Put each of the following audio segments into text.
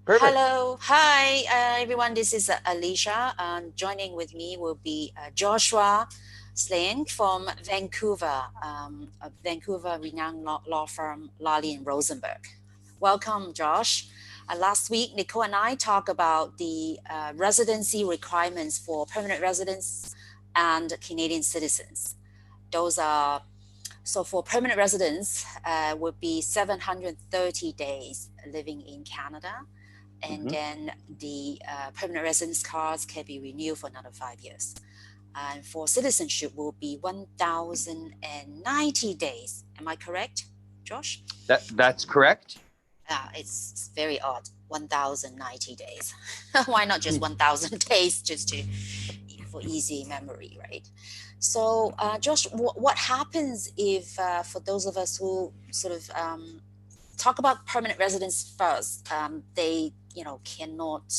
Perfect. Hello, hi everyone. This is Alicia. Joining with me will be Joshua Sling from Vancouver, a Vancouver renowned law firm Lally and Rosenberg. Welcome, Josh. Last week, Nicole and I talked about the residency requirements for permanent residents and Canadian citizens. Those are so for permanent residents, would be 730 days living in Canada, and hmm then the permanent residence cards can be renewed for another 5 years. And for citizenship will be 1,090 days. Am I correct, Josh? That's correct. It's very odd. 1,090 days. Why not just 1,000 days, just to for easy memory, right? So, Josh, what happens if, for those of us who sort of talk about permanent residence first, they cannot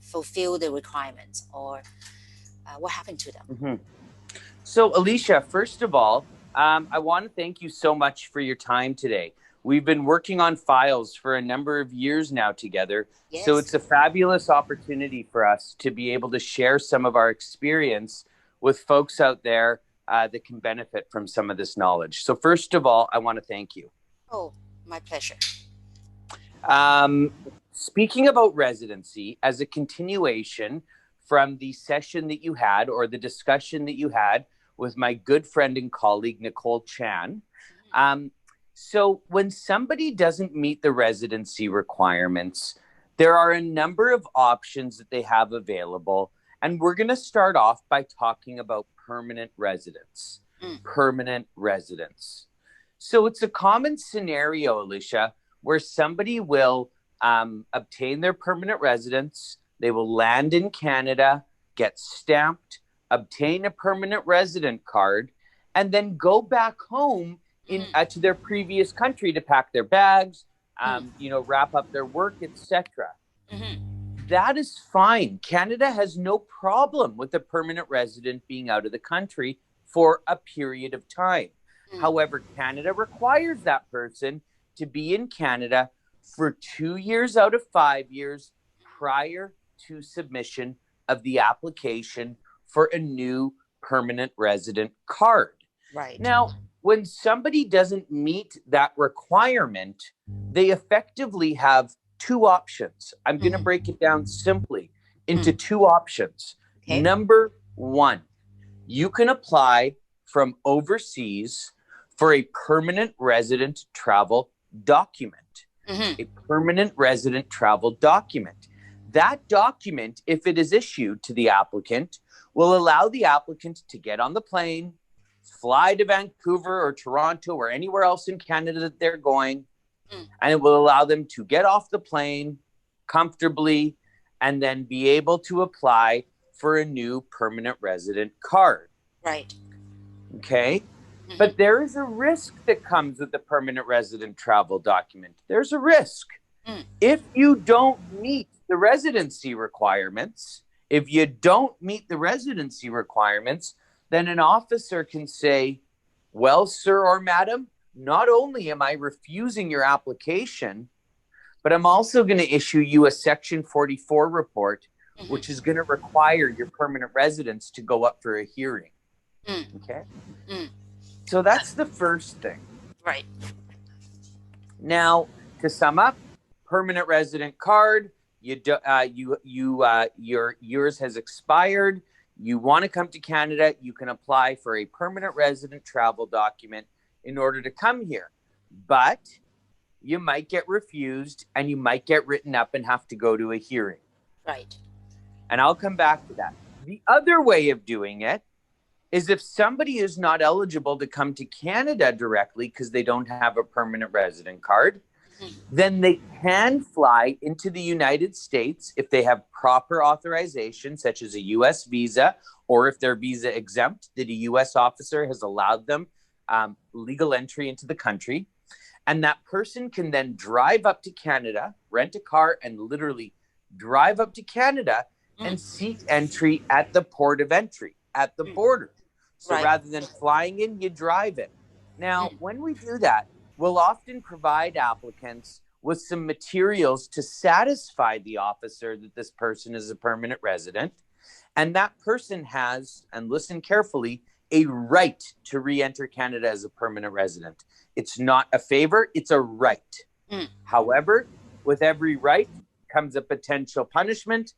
fulfill the requirements, or what happened to them? hmm So, Alicia, first of all, I want to thank you so much for your time today. We've been working on files for a number of years now together. So Yes. it's a fabulous opportunity for us to be able to share some of our experience with folks out there that can benefit from some of this knowledge. So, first of all, I want to thank you. Oh, my pleasure. Um, Speaking about residency, as a continuation from the session that you had or the discussion that you had with my good friend and colleague, Nicole Chan. Um, so, when somebody doesn't meet the residency requirements, there are a number of options that they have available. And we're going to start off by talking about permanent residence. Mm, Permanent residence. So, it's a common scenario, Alicia, where somebody will obtain their permanent residence, they will land in Canada, get stamped, obtain a permanent resident card, and then go back home mm, to their previous country to pack their bags, mm, wrap up their work, etc. mm, That is fine. Canada has no problem with a permanent resident being out of the country for a period of time. mm, However, Canada requires that person to be in Canada for 2 years out of 5 years prior to submission of the application for a new permanent resident card. right. Now, when somebody doesn't meet that requirement, they effectively have two options. I'm going to Mm, break it down simply into mm, two options. okay. Number one, you can apply from overseas for a permanent resident travel document. A Mm-hmm. permanent resident travel document. That document, if it is issued to the applicant, will allow the applicant to get on the plane, fly to Vancouver or Toronto or anywhere else in Canada that they're going, Mm, and it will allow them to get off the plane comfortably and then be able to apply for a new permanent resident card. right. Okay? Mm-hmm. But there is a risk that comes with the permanent resident travel document. There's a risk. Mm, If you don't meet the residency requirements, if you don't meet the residency requirements, then an officer can say, well, sir or madam, not only am I refusing your application, but I'm also going to issue you a Section 44 report, which is mm-hmm. going to require your permanent residence to go up for a hearing. Mm, Okay. mm, So that's the first thing. right. Now, to sum up, permanent resident card, your yours has expired. You want to come to Canada, you can apply for a permanent resident travel document in order to come here. But you might get refused and you might get written up and have to go to a hearing. Right. And I'll come back to that. The other way of doing it is if somebody is not eligible to come to Canada directly because they don't have a permanent resident card, Mm-hmm. then they can fly into the United States if they have proper authorization, such as a US visa, or if they're visa exempt, that a US officer has allowed them legal entry into the country. And that person can then drive up to Canada, rent a car, and literally drive up to Canada and Mm, seek entry at the port of entry, at the mm, border. So right. rather than flying in, you drive in. Now, Mm, when we do that, we'll often provide applicants with some materials to satisfy the officer that this person is a permanent resident. And that person has, and listen carefully, a right to re-enter Canada as a permanent resident. It's not a favor, it's a right. However, with every right comes a potential punishment.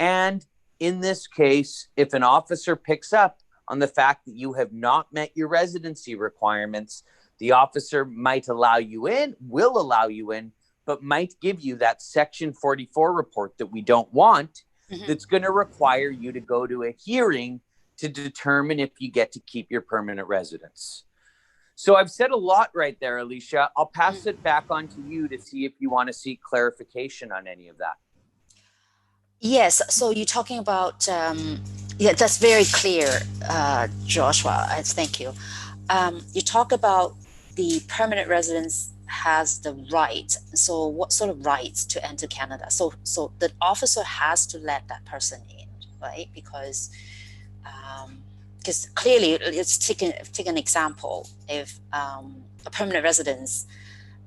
And in this case, if an officer picks up on the fact that you have not met your residency requirements, the officer might allow you in, will allow you in, but might give you that Section 44 report that we don't want, that's going to require you to go to a hearing to determine if you get to keep your permanent residence. So I've said a lot right there, Alicia. I'll pass it back on to you to see if you want to seek clarification on any of that. Yes, so you're talking about, yeah, that's very clear, Joshua. Thank you. You talk about the permanent residence has the right. So what sort of rights to enter Canada? So the officer has to let that person in, right? Because clearly, let's take an example. If a permanent resident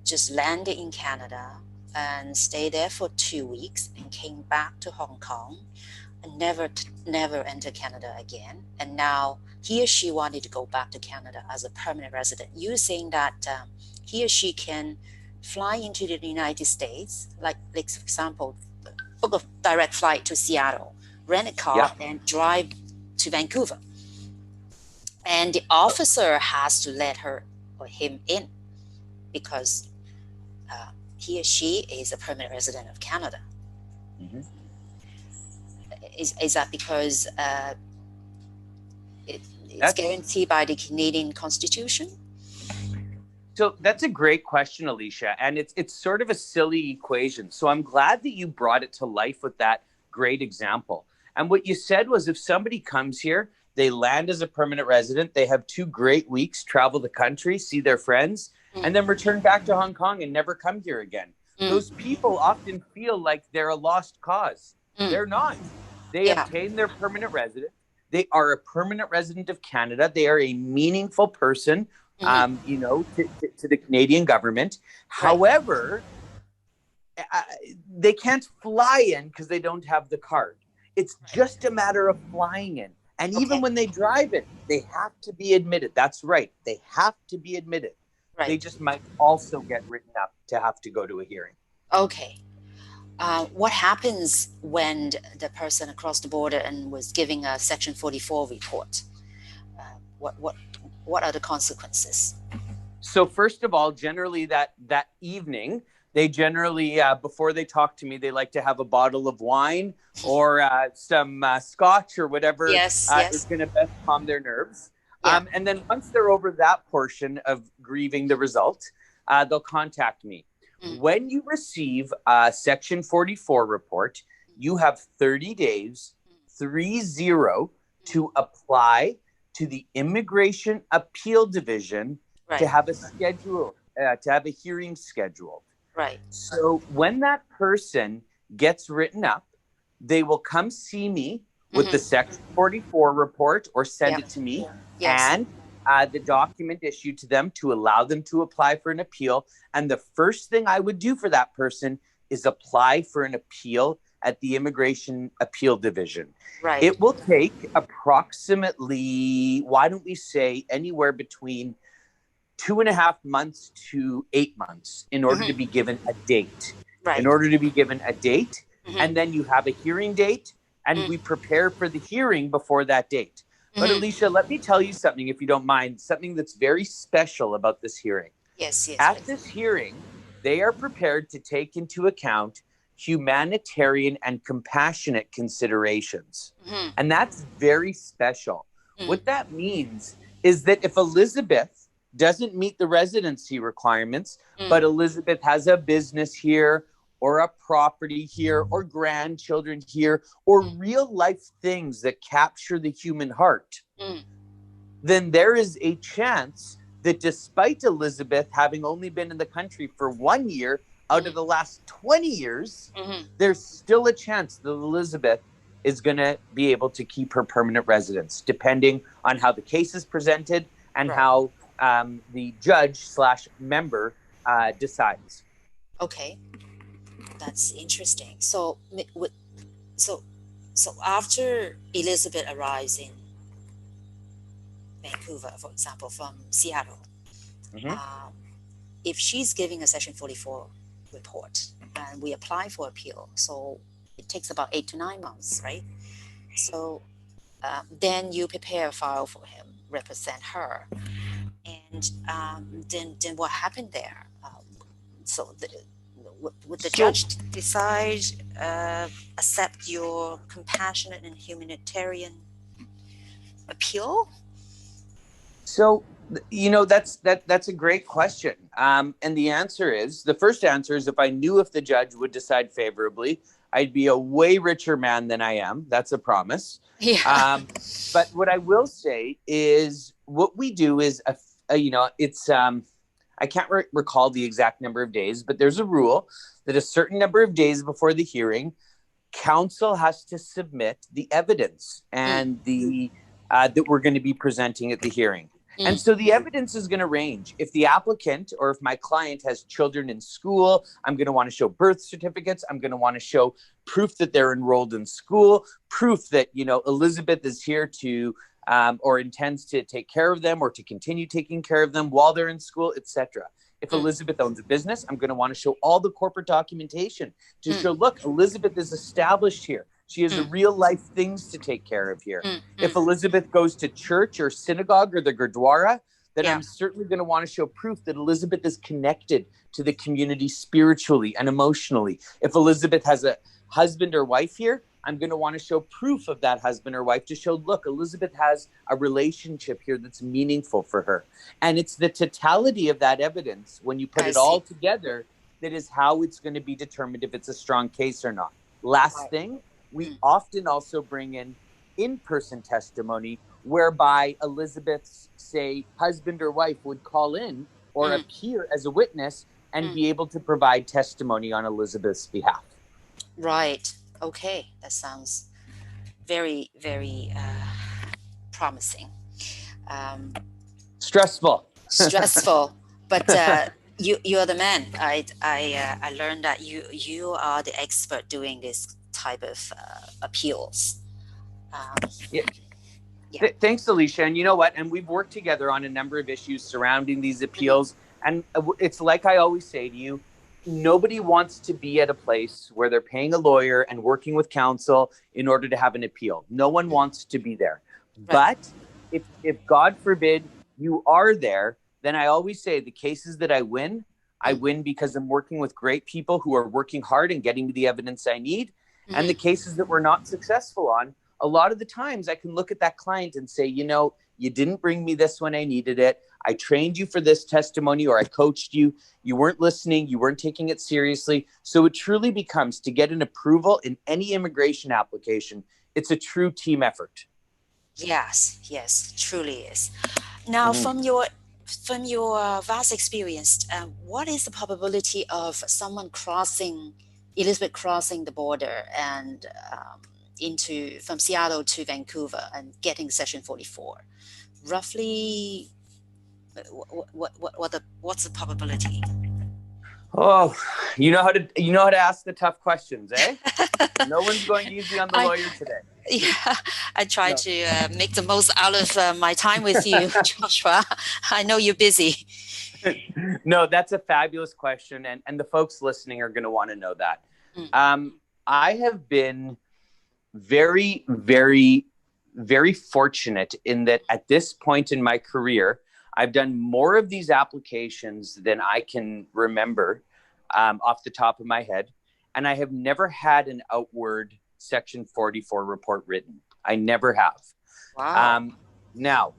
just landed in Canada and stayed there for 2 weeks and came back to Hong Kong and never entered Canada again, and now he or she wanted to go back to Canada as a permanent resident, you're saying that he or she can fly into the United States, like for example, book a direct flight to Seattle, rent a car, and drive to Vancouver. And the officer has to let her or him in because he or she is a permanent resident of Canada. Is that because it's guaranteed by the Canadian Constitution? So that's a great question, Alicia, and it's sort of a silly equation. So I'm glad that you brought it to life with that great example. And what you said was, if somebody comes here, they land as a permanent resident, they have 2 great weeks, travel the country, see their friends, and then return back to Hong Kong and never come here again. Those people often feel like they're a lost cause. They're not. They obtain their permanent residence. They are a permanent resident of Canada. They are a meaningful person, you know, to the Canadian government. However, they can't fly in because they don't have the card. It's just a matter of flying in. And even when they drive in, they have to be admitted. That's right. They have to be admitted. They just might also get written up to have to go to a hearing. Okay. What happens when the person across the border and was giving a Section 44 report? What are the consequences? So first of all, generally that evening, they generally, before they talk to me, they like to have a bottle of wine or some scotch or whatever is going to best calm their nerves. And then once they're over that portion of grieving the result, they'll contact me. When you receive a Section 44 report, you have 30 days, 30, to apply to the Immigration Appeal Division to have a schedule, to have a hearing scheduled. So when that person gets written up, they will come see me with the Section 44 report or send it to me and the document issued to them to allow them to apply for an appeal. And the first thing I would do for that person is apply for an appeal at the Immigration Appeal Division. It will take approximately, why don't we say, anywhere between 2.5 months to 8 months in order to be given a date. In order to be given a date, and then you have a hearing date, and we prepare for the hearing before that date. But Alicia, let me tell you something, if you don't mind, something that's very special about this hearing. At this hearing, they are prepared to take into account humanitarian and compassionate considerations. And that's very special. What that means is that if Elizabeth doesn't meet the residency requirements, but Elizabeth has a business here or a property here or grandchildren here or real life things that capture the human heart, then there is a chance that despite Elizabeth having only been in the country for 1 year out of the last 20 years, there's still a chance that Elizabeth is going to be able to keep her permanent residence, depending on how the case is presented and how the judge/member decides. Okay, that's interesting. So, so, so after Elizabeth arrives in Vancouver, for example, from Seattle, Mm-hmm. if she's giving a Section 44 report and we apply for appeal, so it takes about 8 to 9 months, right? So then you prepare a file for him, represent her, and then what happened there? So would the So, judge decide, accept your compassionate and humanitarian appeal? so that's a great question. And the first answer is, if I knew if the judge would decide favorably, I'd be a way richer man than I am. That's a promise. Yeah. But what I will say is, what we do is it's I can't recall the exact number of days, but there's a rule that a certain number of days before the hearing, counsel has to submit the evidence and the that we're going to be presenting at the hearing. And so the evidence is going to range. If the applicant or if my client has children in school, I'm going to want to show birth certificates. I'm going to want to show proof that they're enrolled in school, proof that, Elizabeth is here to or intends to take care of them or to continue taking care of them while they're in school, etc. If Elizabeth owns a business, I'm going to want to show all the corporate documentation to show, look, Elizabeth is established here. She has real life things to take care of here. If Elizabeth goes to church or synagogue or the Gurdwara, then I'm certainly going to want to show proof that Elizabeth is connected to the community spiritually and emotionally. If Elizabeth has a husband or wife here, I'm going to want to show proof of that husband or wife to show, look, Elizabeth has a relationship here that's meaningful for her. And it's the totality of that evidence, when you put it all together, that is how it's going to be determined if it's a strong case or not. Last thing, we often also bring in-person testimony, whereby Elizabeth's, say, husband or wife would call in or appear as a witness and be able to provide testimony on Elizabeth's behalf. Right. Okay. That sounds very, very promising. Stressful. Stressful, but you're the man. I learned that you are the expert doing this type of appeals. Thanks, Alicia. And you know what? And we've worked together on a number of issues surrounding these appeals. And it's like I always say to you, nobody wants to be at a place where they're paying a lawyer and working with counsel in order to have an appeal. No one wants to be there. Right. But if God forbid you are there, then I always say the cases that I win because I'm working with great people who are working hard and getting me the evidence I need. And the cases that we're not successful on, a lot of the times I can look at that client and say, you didn't bring me this when I needed it. I trained you for this testimony, or I coached you. You weren't listening. You weren't taking it seriously. So it truly becomes, to get an approval in any immigration application, it's a true team effort. Yes, truly is. Now, from your vast experience, what is the probability of someone Elizabeth crossing the border and from Seattle to Vancouver and getting Section 44? Roughly, what's the probability? Oh, you know how to ask the tough questions, eh? No one's going easy on the lawyer today. Yeah, I try to make the most out of my time with you, Joshua. I know you're busy. No, that's a fabulous question, and the folks listening are going to want to know that. I have been very, very, very fortunate in that at this point in my career, I've done more of these applications than I can remember off the top of my head. And I have never had an outward Section 44 report written. I never have. Wow. Now,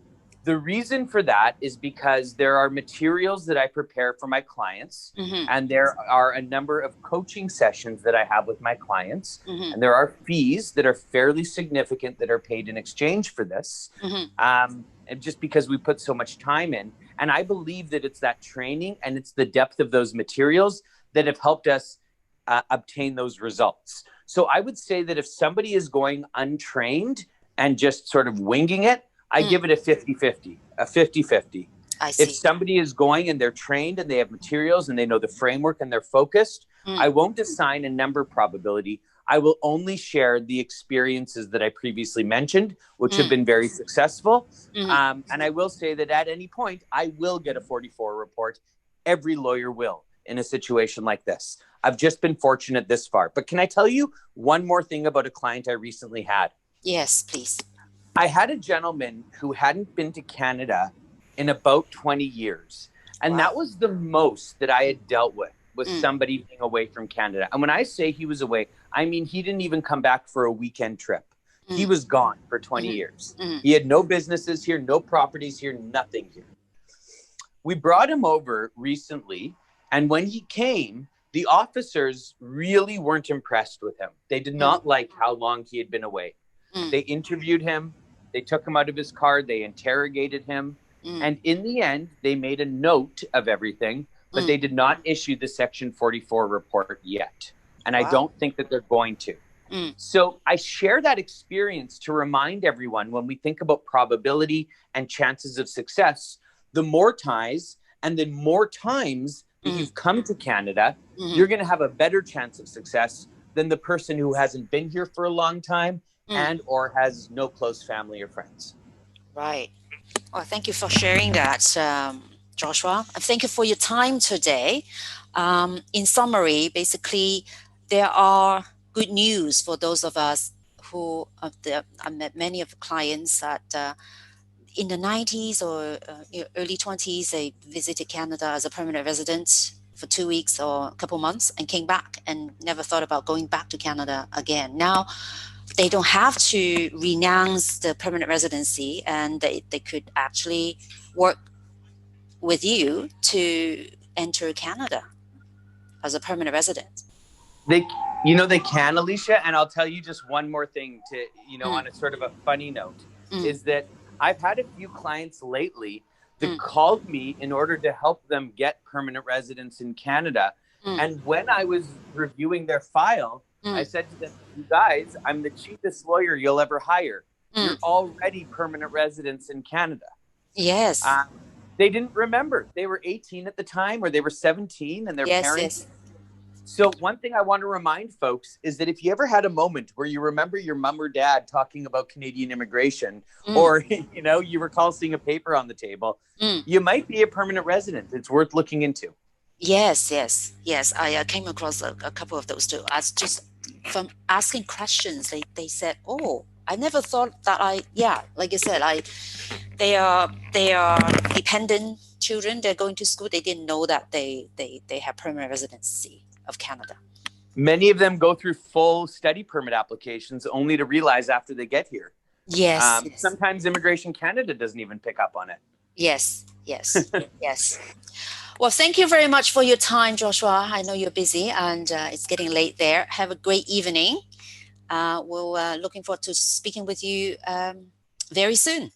the reason for that is because there are materials that I prepare for my clients, and there are a number of coaching sessions that I have with my clients, and there are fees that are fairly significant that are paid in exchange for this, and just because we put so much time in. And I believe that it's that training and it's the depth of those materials that have helped us obtain those results. So I would say that if somebody is going untrained and just sort of winging it, I give it a 50-50. I see. If somebody is going and they're trained and they have materials and they know the framework and they're focused, I won't assign a number probability. I will only share the experiences that I previously mentioned, which have been very successful. And I will say that at any point, I will get a 44 report. Every lawyer will in a situation like this. I've just been fortunate this far. But can I tell you one more thing about a client I recently had? Yes, please. I had a gentleman who hadn't been to Canada in about 20 years. And that was the most that I had dealt with somebody being away from Canada. And when I say he was away, I mean, he didn't even come back for a weekend trip. He was gone for 20 years. He had no businesses here, no properties here, nothing here. We brought him over recently. And when he came, the officers really weren't impressed with him. They did not like how long he had been away. They interviewed him. They took him out of his car. They interrogated him. And in the end, they made a note of everything, but they did not issue the Section 44 report yet. And I don't think that they're going to. So I share that experience to remind everyone when we think about probability and chances of success, the more ties and the more times that you've come to Canada, you're going to have a better chance of success than the person who hasn't been here for a long time and or has no close family or friends. Right. Well, thank you for sharing that, Joshua. And thank you for your time today. In summary, basically, there are good news for those of us who I met many of the clients that in the 90s or early 20s, they visited Canada as a permanent resident for 2 weeks or a couple months and came back and never thought about going back to Canada again. Now, they don't have to renounce the permanent residency, and they could actually work with you to enter Canada as a permanent resident. They can, Alicia. And I'll tell you just one more thing to, on a sort of a funny note, is that I've had a few clients lately that called me in order to help them get permanent residence in Canada. And when I was reviewing their file, I said to them, you guys, I'm the cheapest lawyer you'll ever hire. You're already permanent residents in Canada. Yes. They didn't remember. They were 18 at the time, or they were 17, and their parents. Yes. So one thing I want to remind folks is that if you ever had a moment where you remember your mom or dad talking about Canadian immigration, or, you recall seeing a paper on the table, you might be a permanent resident. It's worth looking into. Yes. I came across a couple of those too. As just from asking questions, they said, "Oh, I never thought that." Like you said, they are dependent children. They're going to school. They didn't know that they have permanent residency of Canada. Many of them go through full study permit applications only to realize after they get here. Yes. Sometimes Immigration Canada doesn't even pick up on it. Yes. Yes. Well, thank you very much for your time, Joshua. I know you're busy and it's getting late there. Have a great evening. We're looking forward to speaking with you very soon.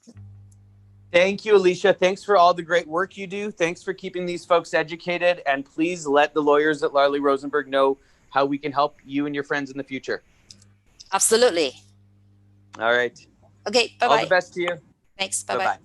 Thank you, Alicia. Thanks for all the great work you do. Thanks for keeping these folks educated. And please let the lawyers at Larley Rosenberg know how we can help you and your friends in the future. Absolutely. All right. Okay. Bye-bye. All the best to you. Thanks. Bye-bye.